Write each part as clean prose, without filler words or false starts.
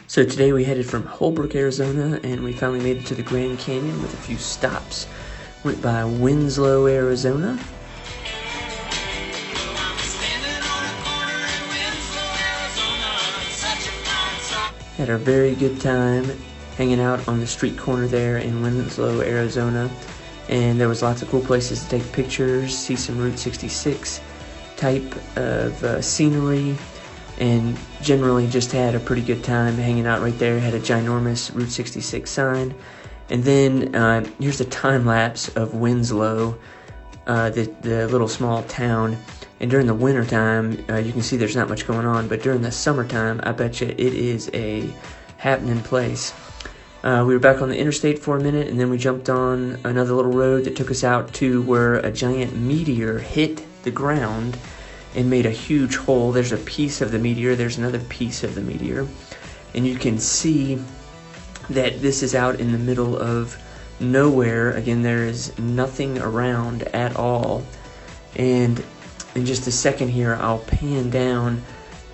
So today we headed from Holbrook, Arizona, and we finally made it to the Grand Canyon with a few stops. Went by Winslow, Arizona. Had a very good time hanging out on the street corner there in Winslow, Arizona. And there was lots of cool places to take pictures, see some Route 66 type of scenery, and generally just had a pretty good time hanging out right there. Had a ginormous Route 66 sign. And then here's a time lapse of Winslow, the little small town. And during the winter time, you can see there's not much going on, but during the summertime, I bet you it is a happening place. We were back on the interstate for a minute, and then we jumped on another little road that took us out to where a giant meteor hit the ground and made a huge hole. There's a piece of the meteor, there's another piece of the meteor, and you can see that this is out in the middle of nowhere. Again, there is nothing around at all. And in just a second here, I'll pan down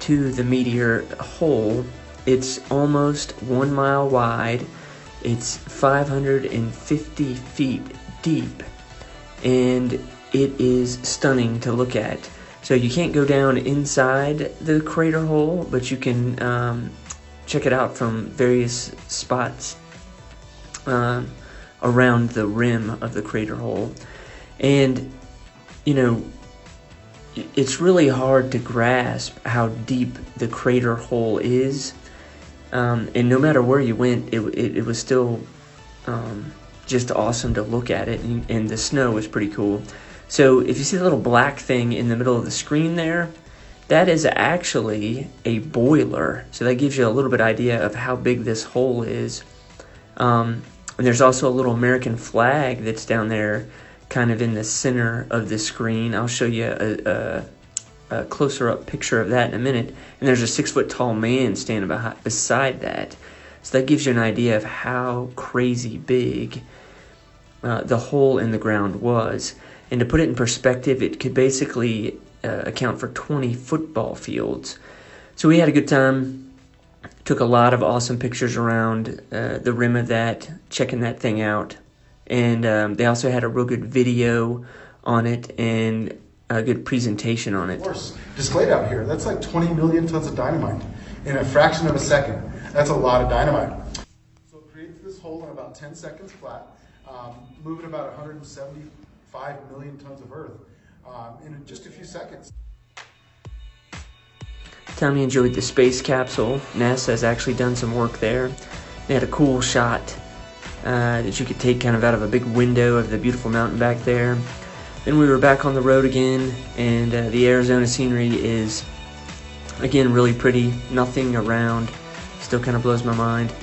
to the meteor hole. It's almost 1 mile wide. It's 550 feet deep, and it is stunning to look at. So you can't go down inside the crater hole, but you can check it out from various spots around the rim of the crater hole. And, you know, it's really hard to grasp how deep the crater hole is. And no matter where you went, it was still just awesome to look at it, and the snow was pretty cool. So if you see the little black thing in the middle of the screen there, that is actually a boiler. So that gives you a little bit idea of how big this hole is. And there's also a little American flag that's down there kind of in the center of the screen. I'll show you a closer up picture of that in a minute. And there's a 6 foot tall man standing beside that. So that gives you an idea of how crazy big the hole in the ground was. And to put it in perspective, it could basically account for 20 football fields. So we had a good time. Took a lot of awesome pictures around the rim of that, checking that thing out. And they also had a real good video on it and a good presentation on it. Of course, displayed out here, that's like 20 million tons of dynamite in a fraction of a second. That's a lot of dynamite. So it creates this hole in about 10 seconds flat, moving about 175 million tons of earth in just a few seconds. Tommy enjoyed the space capsule. NASA has actually done some work there. They had a cool shot that you could take kind of out of a big window of the beautiful mountain back there. Then we were back on the road again, and the Arizona scenery is, again, really pretty. Nothing around. Still kind of blows my mind.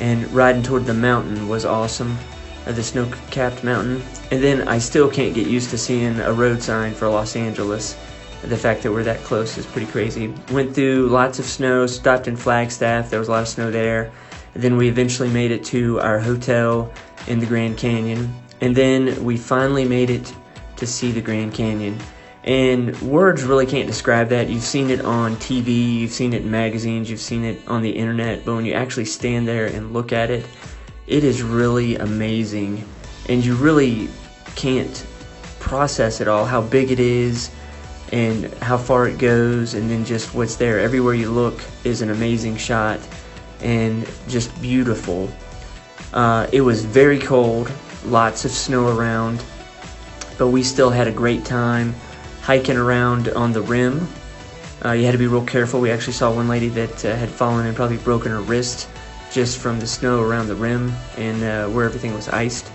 And riding toward the mountain was awesome, the snow-capped mountain. And then I still can't get used to seeing a road sign for Los Angeles. The fact that we're that close is pretty crazy. Went through lots of snow, stopped in Flagstaff. There was a lot of snow there. And then we eventually made it to our hotel in the Grand Canyon. And then we finally made it to see the Grand Canyon. And words really can't describe that. You've seen it on TV, you've seen it in magazines, you've seen it on the internet, but when you actually stand there and look at it, it is really amazing. And you really can't process it all, how big it is and how far it goes, and then just what's there. Everywhere you look is an amazing shot and just beautiful. It was very cold, lots of snow around, but we still had a great time hiking around on the rim. You had to be real careful. We actually saw one lady that had fallen and probably broken her wrist just from the snow around the rim and where everything was iced.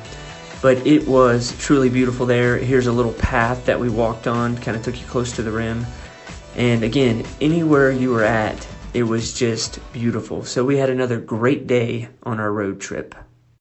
But it was truly beautiful there. Here's a little path that we walked on, kind of took you close to the rim. And again, anywhere you were at, it was just beautiful. So we had another great day on our road trip.